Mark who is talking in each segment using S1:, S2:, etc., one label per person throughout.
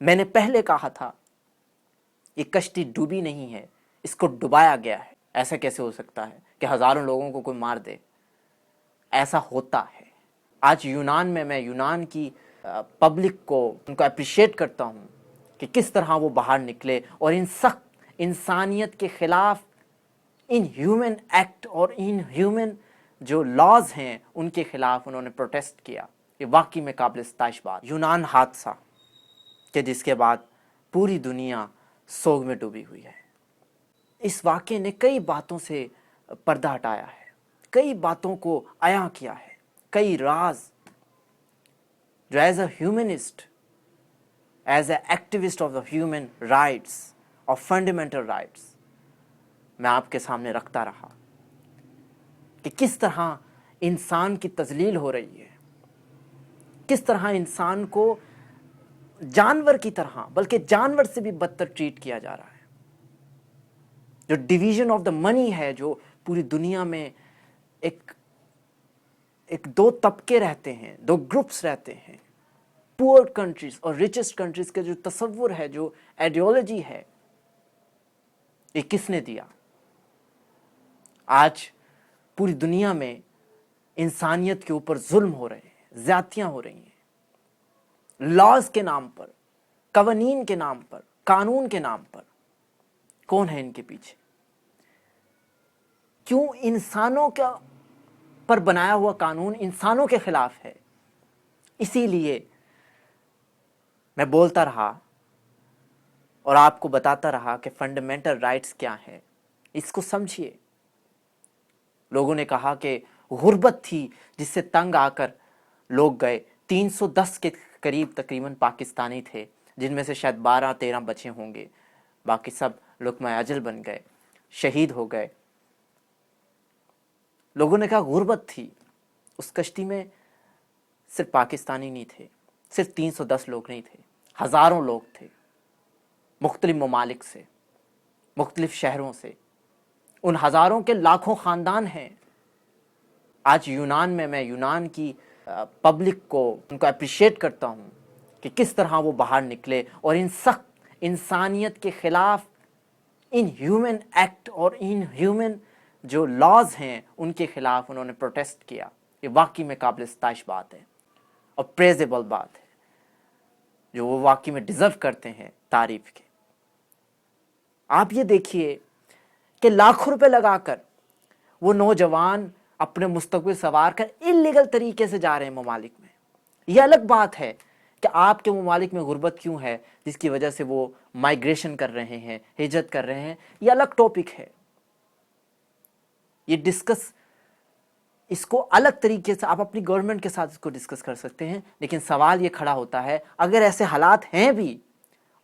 S1: میں نے پہلے کہا تھا یہ کشتی ڈوبی نہیں ہے، اس کو ڈبایا گیا ہے۔ ایسا کیسے ہو سکتا ہے کہ ہزاروں لوگوں کو کوئی مار دے؟ ایسا ہوتا ہے۔ آج یونان میں یونان کی پبلک کو ان کو اپریشیٹ کرتا ہوں کہ کس طرح وہ باہر نکلے اور ان سخت انسانیت کے خلاف ان ہیومن ایکٹ اور ان ہیومن جو لاز ہیں ان کے خلاف انہوں نے پروٹیسٹ کیا۔ یہ واقعی میں قابل ستائش بات۔ یونان حادثہ کہ جس کے بعد پوری دنیا سوگ میں ڈوبی ہوئی ہے۔ اس واقعے نے کئی باتوں سے پردہ ہٹایا ہے، کئی باتوں کو عیاں کیا ہے، کئی راز جو as a humanist, as a activist of the human rights اور فنڈامنٹل رائٹس میں آپ کے سامنے رکھتا رہا کہ کس طرح انسان کی تذلیل ہو رہی ہے، کس طرح انسان کو جانور کی طرح بلکہ جانور سے بھی بدتر ٹریٹ کیا جا رہا ہے۔ جو ڈویژن آف دا منی ہے، جو پوری دنیا میں ایک دو طبقے رہتے ہیں، دو گروپس رہتے ہیں، پور کنٹریز اور ریچسٹ کنٹریز کا جو تصور ہے، جو آئیڈیالوجی ہے، یہ کس نے دیا؟ آج پوری دنیا میں انسانیت کے اوپر ظلم ہو رہے ہیں، زیادتیاں ہو رہی ہیں، لاز کے نام پر، قوانین کے نام پر، قانون کے نام پر۔ کون ہے ان کے پیچھے؟ کیوں انسانوں کا پر بنایا ہوا قانون انسانوں کے خلاف ہے؟ اسی لیے میں بولتا رہا اور آپ کو بتاتا رہا کہ فنڈامنٹل رائٹس کیا ہیں، اس کو سمجھیے۔ لوگوں نے کہا کہ غربت تھی جس سے تنگ آ کر لوگ گئے۔ 310 کے قریب تقریباً پاکستانی تھے، جن میں سے شاید 12-13 بچے ہوں گے، باقی سب لقمہ اجل بن گئے، شہید ہو گئے۔ لوگوں نے کہا غربت تھی۔ اس کشتی میں صرف پاکستانی نہیں تھے، صرف 310 لوگ نہیں تھے، ہزاروں لوگ تھے، مختلف ممالک سے، مختلف شہروں سے۔ ان ہزاروں کے لاکھوں خاندان ہیں۔ آج یونان میں یونان کی پبلک کو ان کو اپریشیٹ کرتا ہوں کہ کس طرح وہ باہر نکلے اور ان سخت انسانیت کے خلاف ان ہیومن ایکٹ اور ان ہیومن جو لاز ہیں ان کے خلاف انہوں نے پروٹیسٹ کیا۔ یہ واقعی میں قابل ستائش بات ہے اور پریزیبل بات ہے، جو وہ واقعی میں ڈیزرو کرتے ہیں تعریف کے۔ آپ یہ دیکھیے کہ لاکھوں روپے لگا کر وہ نوجوان اپنے مستقبل سنوار کر انلیگل طریقے سے جا رہے ہیں ممالک میں۔ یہ الگ بات ہے کہ آپ کے ممالک میں غربت کیوں ہے، جس کی وجہ سے وہ مائیگریشن کر رہے ہیں، ہجرت کر رہے ہیں، یہ الگ ٹاپک ہے۔ یہ ڈسکس اس کو الگ طریقے سے آپ اپنی گورنمنٹ کے ساتھ اس کو ڈسکس کر سکتے ہیں، لیکن سوال یہ کھڑا ہوتا ہے اگر ایسے حالات ہیں بھی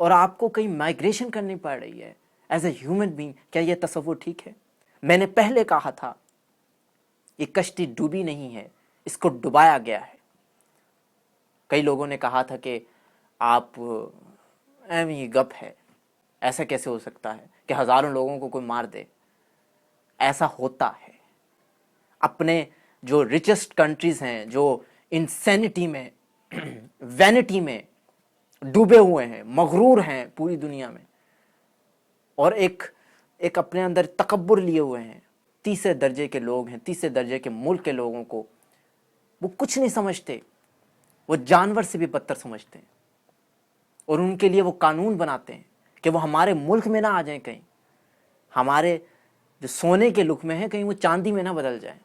S1: اور آپ کو کہیں مائیگریشن کرنی پڑ رہی ہے ایز اے ہیومن بینگ، کیا یہ تصور ٹھیک ہے؟ میں نے پہلے کہا تھا یہ کشتی ڈوبی نہیں ہے، اس کو ڈبایا گیا ہے۔ کئی لوگوں نے کہا تھا کہ آپ ایویں ہی گپ ہے، ایسا کیسے ہو سکتا ہے کہ ہزاروں لوگوں کو کوئی مار دے؟ ایسا ہوتا ہے۔ اپنے جو ریچسٹ کنٹریز ہیں، جو انسینٹی میں وینٹی میں ڈوبے ہوئے ہیں، مغرور ہیں پوری دنیا میں، اور ایک اپنے اندر تکبر لیے ہوئے ہیں، تیسرے درجے کے لوگ ہیں، تیسرے درجے کے ملک کے لوگوں کو وہ کچھ نہیں سمجھتے، وہ جانور سے بھی بدتر سمجھتے ہیں، اور ان کے لیے وہ قانون بناتے ہیں کہ وہ ہمارے ملک میں نہ آ جائیں، کہیں ہمارے جو سونے کے لقمے ہیں کہیں وہ چاندی میں نہ بدل جائیں۔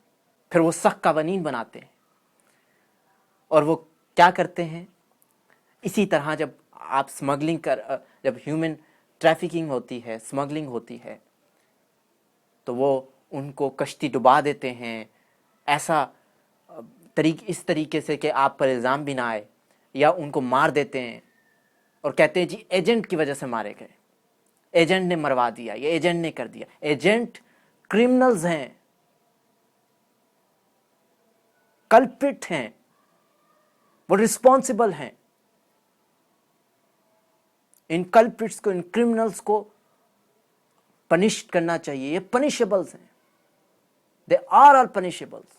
S1: پھر وہ سخت قوانین بناتے ہیں، اور وہ کیا کرتے ہیں؟ اسی طرح جب آپ جب ہیومن ٹریفکنگ ہوتی ہے، اسمگلنگ ہوتی ہے، تو وہ ان کو کشتی ڈبا دیتے ہیں، اس طریقے سے کہ آپ پر الزام بھی نہ آئے، یا ان کو مار دیتے ہیں اور کہتے ہیں جی ایجنٹ کی وجہ سے مارے گئے، ایجنٹ نے مروا دیا، یہ ایجنٹ نے کر دیا۔ ایجنٹ کرمنلز ہیں، کلپٹ ہیں، وہ رسپانسبل ہیں۔ ان کلپٹس کو، ان کرمنلز کو پنش کرنا چاہیے، یہ پنشیبلز ہیں، دے آر آل پنشیبلز۔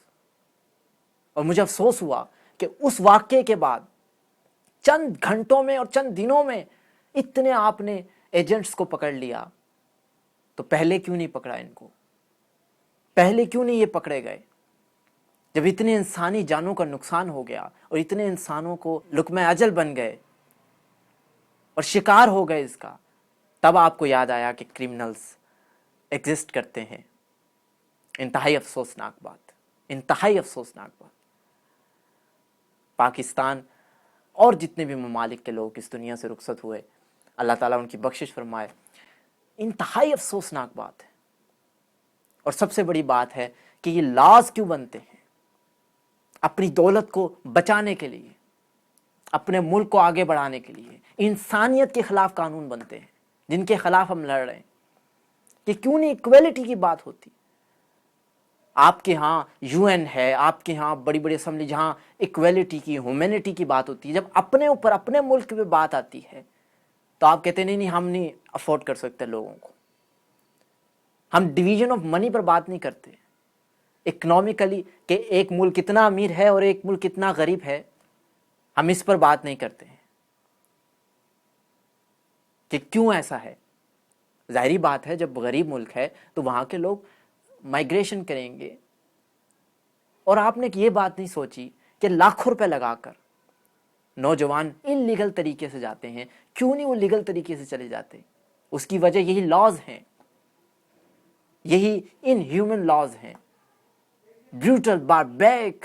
S1: اور مجھے افسوس ہوا کہ اس واقعے کے بعد چند گھنٹوں میں اور چند دنوں میں इतने आपने एजेंट्स को पकड़ लिया, तो पहले क्यों नहीं पकड़ा इनको? पहले क्यों नहीं ये पकड़े गए? जब इतने इंसानी जानों का नुकसान हो गया और इतने इंसानों को लुक़्मा अजल बन गए और शिकार हो गए इसका, तब आपको याद आया कि क्रिमिनल्स एग्जिस्ट करते हैं। इंतहाई अफसोसनाक बात, इंतहाई अफसोसनाक बात। पाकिस्तान और जितने भी ममालिक के लोग इस दुनिया से रुखसत हुए, अल्लाह ताला उनकी बख्शिश फरमाए। इंतहाई अफसोसनाक बात है। और सबसे बड़ी बात है कि ये लॉज क्यों बनते हैं? अपनी दौलत को बचाने के लिए, अपने मुल्क को आगे बढ़ाने के लिए इंसानियत के खिलाफ कानून बनते हैं, जिनके खिलाफ हम लड़ रहे हैं। कि क्यों नहीं इक्वलिटी की बात होती? आपके यहाँ यूएन है, आपके यहाँ बड़ी बड़ी असेंबली जहाँ इक्वलिटी की, ह्यूमैनिटी की बात होती है, जब अपने ऊपर अपने मुल्क पे बात आती है तो आप कहते नहीं हम नहीं अफोर्ड कर सकते लोगों को। हम डिवीजन ऑफ मनी पर बात नहीं करते, इकोनॉमिकली कि एक मुल्क कितना अमीर है और एक मुल्क कितना गरीब है, हम इस पर बात नहीं करते हैं। कि क्यों ऐसा है? जाहिर बात है, जब गरीब मुल्क है तो वहाँ के लोग माइग्रेशन करेंगे। और आपने ये बात नहीं सोची कि लाखों रुपए लगाकर नौजवान इलीगल तरीके से जाते हैं, क्यों नहीं वो लीगल तरीके से चले जाते? उसकी वजह यही लॉज हैं, यही इनह्यूमन लॉज हैं, ब्रूटल, बारबैरिक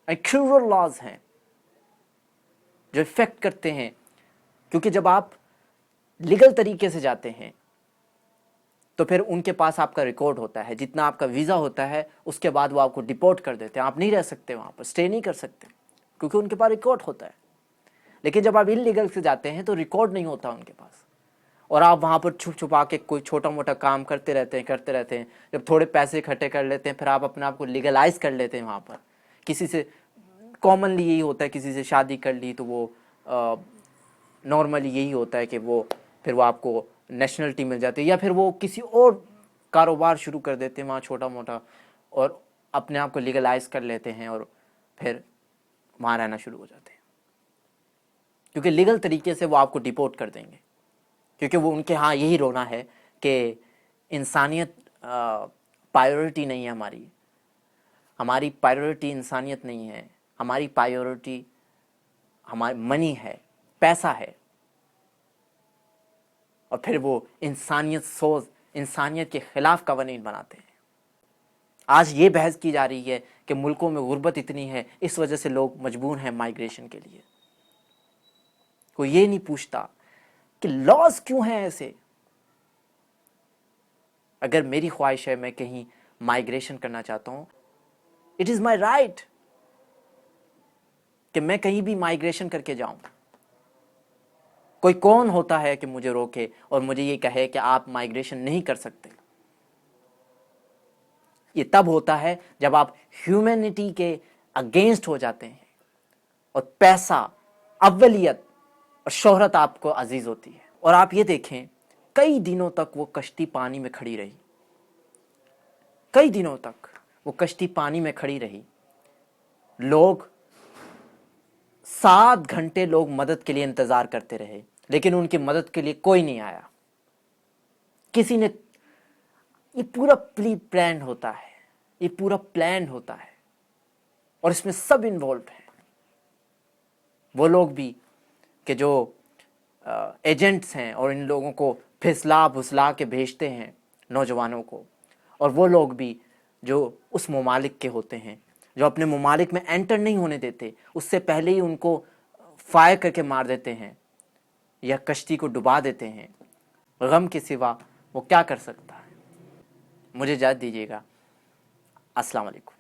S1: एंड क्रूरल लॉज हैं जो इफेक्ट करते हैं। क्योंकि जब आप लीगल तरीके से जाते हैं तो फिर उनके पास आपका रिकॉर्ड होता है, जितना आपका वीज़ा होता है उसके बाद वो आपको डिपोर्ट कर देते हैं। आप नहीं रह सकते वहाँ पर, स्टे नहीं कर सकते, क्योंकि उनके पास रिकॉर्ड होता है। लेकिन जब आप इलीगल से जाते हैं तो रिकॉर्ड नहीं होता उनके पास, और आप वहाँ पर छुप छुपा के कोई छोटा मोटा काम करते रहते हैं। जब थोड़े पैसे इकट्ठे कर लेते हैं, फिर आप अपने आप को लीगलाइज कर लेते हैं वहाँ पर। किसी से कॉमनली यही होता है, किसी से शादी कर ली तो वो नॉर्मली यही होता है कि वो फिर वो आपको नेशनलिटी मिल जाती है, या फिर वो किसी और कारोबार शुरू कर देते हैं वहाँ छोटा मोटा, और अपने आप को लीगलाइज कर लेते हैं और फिर वहाँ रहना शुरू हो जाते हैं। क्योंकि लीगल तरीके से वो आपको डिपोर्ट कर देंगे, क्योंकि वो उनके यहाँ यही रोना है कि इंसानियत प्रायोरिटी नहीं है हमारी प्रायोरिटी इंसानियत नहीं है, हमारी प्रायोरिटी हमारी मनी है, पैसा है। और फिर वो इंसानियत के खिलाफ कवानीन बनाते हैं। आज ये बहस की जा रही है कि मुल्कों में गुर्बत इतनी है, इस वजह से लोग मजबूर हैं माइग्रेशन के लिए। कोई ये नहीं पूछता कि लॉज क्यों हैं ऐसे। अगर मेरी ख्वाहिश है मैं कहीं माइग्रेशन करना चाहता हूं, इट इज माई राइट कि मैं कहीं भी माइग्रेशन करके जाऊं। कोई कौन होता है कि मुझे रोके और मुझे ये कहे कि आप माइग्रेशन नहीं कर सकते? ये तब होता है जब आप ह्यूमैनिटी के अगेंस्ट हो जाते हैं और पैसा, अव्वलियत और शोहरत आपको अजीज होती है। और आप ये देखें, कई दिनों तक वो कश्ती पानी में खड़ी रही, कई दिनों तक वो कश्ती पानी में खड़ी रही। लोग 7 घंटे लोग मदद के लिए इंतजार करते रहे, लेकिन उनकी मदद के लिए कोई नहीं आया। किसी ने, ये पूरा प्री प्लान होता है, ये पूरा प्लान होता है और इसमें सब इन्वॉल्व हैं। वो लोग भी कि जो एजेंट्स हैं और इन लोगों को फिसला भुसला के भेजते हैं नौजवानों को, और वो लोग भी जो उस ममालिक के होते हैं, जो अपने ममालिक में एंटर नहीं होने देते, उससे पहले ही उनको फायर करके मार देते हैं या कश्ती को डुबा देते हैं। गम के सिवा वो क्या कर सकता है? मुझे इजाज़त दीजिएगा। अस्सलाम वालेकुम।